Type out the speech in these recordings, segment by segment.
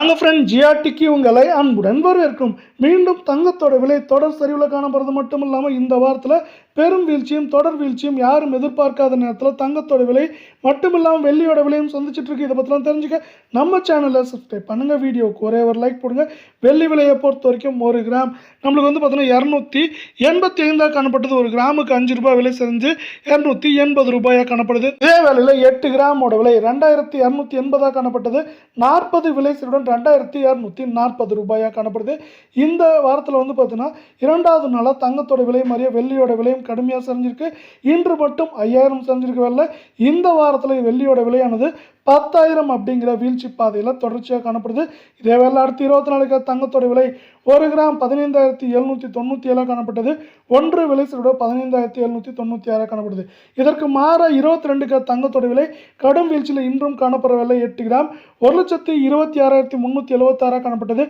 வாங்க ஃப்ரெண்ட், ஜிஆர்டிக்கு உங்களை அன்புடன் வரவேற்கும். மீண்டும் தங்கத்தோட விலை தொடர் சரிவில் காணப்படுறது மட்டும் இல்லாமல் இந்த வாரத்தில் பெரும் வீழ்ச்சியும் தொடர் வீழ்ச்சியும் யாரும் எதிர்பார்க்காத நேரத்தில் தங்கத்தோட விலை மட்டும் இல்லாமல் வெள்ளியோட விலையும் சந்திச்சுட்டு இருக்கு. இதை பற்றிலாம் தெரிஞ்சுக்க நம்ம சேனலில் சப்ஸ்கிரைப் பண்ணுங்கள், வீடியோக்கு ஒரே ஒரு லைக் போடுங்க. வெள்ளி விலையை பொறுத்த வரைக்கும் 1 கிராம் நம்மளுக்கு வந்து பார்த்தீங்கன்னா 285 காணப்பட்டது. 1 கிராமுக்கு 5 ரூபாய் விலை செஞ்சு 280 ரூபாயாக காணப்படுது. இதே வேலையில் 8 கிராமோட விலை 2280 காணப்பட்டது. 40 விலை சிறுடன் 2240 ரூபாயாக காணப்படுது. இந்த வாரத்தில் வந்து பார்த்தீங்கன்னா 2வது நாளாக தங்கத்தோட விலை மாதிரியே வெள்ளியோட விலையும் கடுமையாக சரிஞ்சிருக்கு. இன்று மட்டும் 5000 சரிஞ்சிருக்கு வரல. இந்த வாரத்தில் வெள்ளியோட விலையானது 10,000 அப்படிங்கிற வீழ்ச்சி பாதையில் தொடர்ச்சியாக காணப்படுது. இதே வேலை அடுத்து 24 தங்கத்தோட விலை 1 கிராம் 15,797 காணப்பட்டது. 1 விலை சிறுட 15,796 காணப்படுது. இதற்கு மாற 22 தங்கத்தோட விலை கடும் வீழ்ச்சியில் இன்றும் காணப்படுற விலை 8 கிராம் 1,26,376 காணப்பட்டது.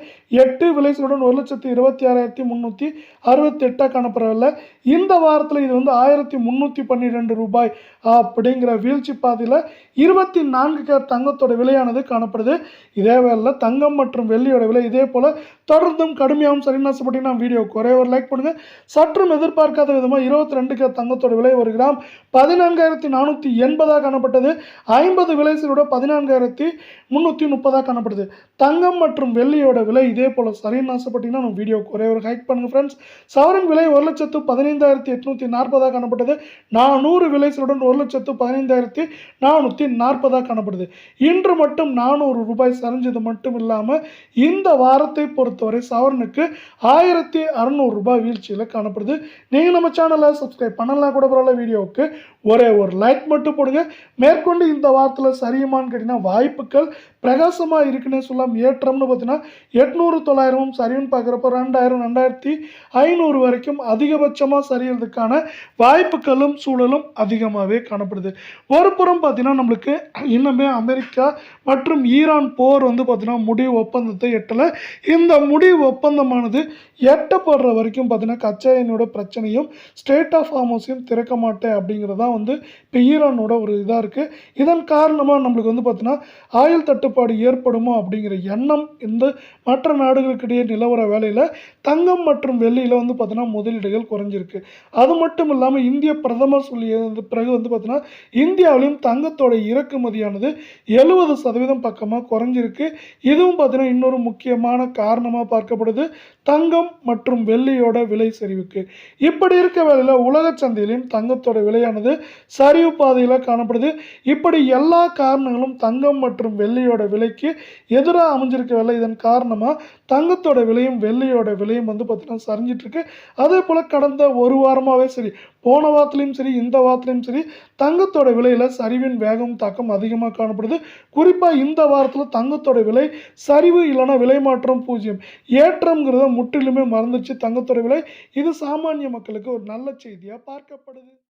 8 விலை சிறுடன் 1,26,368 காணப்படுற விலை. இந்த வாரத்தில் இது வந்து 1,312 ரூபாய் அப்படிங்கிற வீழ்ச்சி பாதையில் 24 தங்கத்தோட விலையானது காணப்படுது. இதே வேலை தங்கம் மற்றும் வெள்ளியோட விலை இதே போல தொடர்ந்தும் கடுமையாகவும் சரின்னு ஆசைப்பட்டீங்கன்னா வீடியோக்கு ஒரே ஒரு லைக் பண்ணுங்க. சற்றும் எதிர்பார்க்காத விதமாக 22 தங்கத்தோட விலை 1 கிராம் 14,480 காணப்பட்டது. 50 விலை சிறுட 14,330 காணப்படுது. தங்கம் மற்றும் வெள்ளியோட விலை இதே போல சரின்னு ஆசைப்பட்டீங்கன்னா நம்ம வீடியோக்கு ஒரே ஒரு லைக் பண்ணுங்க ஃப்ரெண்ட்ஸ். சவரன் விலை 1,15,840 காணப்பட்டது. 400 விலை சிறுடன் 1,15,440 காணப்படுது. இன்று மட்டும் 400 ரூபாய் சரிஞ்சது மட்டும் இல்லாமல் இந்த வாரத்தை பொறுத்தவரை சவரனுக்கு 1,600 ரூபாய் வீழ்ச்சியில் காணப்படுது. நீங்கள் நம்ம சேனலை சப்ஸ்கிரைப் பண்ணலாம் கூட பரவாயில்ல, வீடியோவுக்கு ஒரே ஒரு லைக் மட்டும் போடுங்க. மேற்கொண்டு இந்த வாரத்தில் சரியுமான்னு கேட்டிங்கன்னா வாய்ப்புகள் பிரகாசமாக இருக்குன்னே சொல்லலாம். ஏற்றம்னு பார்த்தீங்கன்னா 800 900 சரிவுன்னு பார்க்குறப்ப 2000 2500 வரைக்கும் அதிகபட்சமாக சரியறதுக்கான வாய்ப்புகளும் சூழலும் அதிகமாகவே காணப்படுது. ஒரு புறம் பார்த்தீங்கன்னா நம்மளுக்கு இன்னுமே அமெரிக்கா மற்றும் ஈரான் போர் வந்து பார்த்தீங்கன்னா முடிவு ஒப்பந்தத்தை எட்டலை. இந்த முடிவு ஒப்பந்தமானது எட்டப்படுற வரைக்கும் பார்த்தீங்கன்னா கச்சா எண்ணெயோட பிரச்சனையும் ஸ்டேட் ஆஃப் ஹார்மோஸையும் திறக்க மாட்டேன் அப்படிங்கிறதான் வந்து இப்போ ஈரானோட ஒரு இதாக இருக்குது. இதன் காரணமாக நம்மளுக்கு வந்து பார்த்தீங்கன்னா ஆயில் தட்டுப்பாடு ஏற்படுமோ அப்படிங்கிற எண்ணம் இந்த மற்ற நாடுகளுக்கிடையே நிலவர வேலையில் தங்கம் மற்றும் வெள்ளியில் வந்து பார்த்தீங்கன்னா முதலீடுகள் குறைஞ்சிருக்கு. அது மட்டும் இல்லாமல் இந்திய பிரதமர் சொல்லிய பிறகு வந்து பார்த்தீங்கன்னா இந்தியாவிலையும் தங்கத்தோட இறக்குமதியானது 70% பக்கமாக குறைஞ்சிருக்கு. இதுவும் பார்த்தீங்கன்னா இன்னொரு முக்கியமான காரணமாக பார்க்கப்படுது தங்கம் மற்றும் வெள்ளியோட விலை சரிவுக்கு. இப்படி இருக்க வேளையில் உலக சந்தையிலையும் தங்கத்தோட விலையானது சரிவு பாதையில் காணப்படுது. இப்படி எல்லா காரணங்களும் தங்கம் மற்றும் வெள்ளியோட விலைக்கு எதிராக அமைஞ்சிருக்க வேலை. இதன் காரணமாக தங்கத்தோட விலையும் வெள்ளியோட விலையும் வந்து பார்த்தீங்கன்னா சரிஞ்சிட்டு இருக்கு. அதே போல் கடந்த ஒரு வாரமாகவே சரி, போன வாரத்துலையும் சரி, இந்த வாரத்துலையும் சரி தங்கத்தோட விலையில் சரிவின் வேகம் தாக்கம் அதிகமாக காணப்படுது. குறிப்பாக இந்த வாரத்தில் தங்கத்தோட விலை சரிவு இல்லைன்னா விலை மாற்றம் 0, ஏற்றம்ங்கிறத முற்றிலுமே மறந்துச்சு தங்கத்தோட விலை. இது சாமானிய மக்களுக்கு ஒரு நல்ல செய்தியாக பார்க்கப்படுது.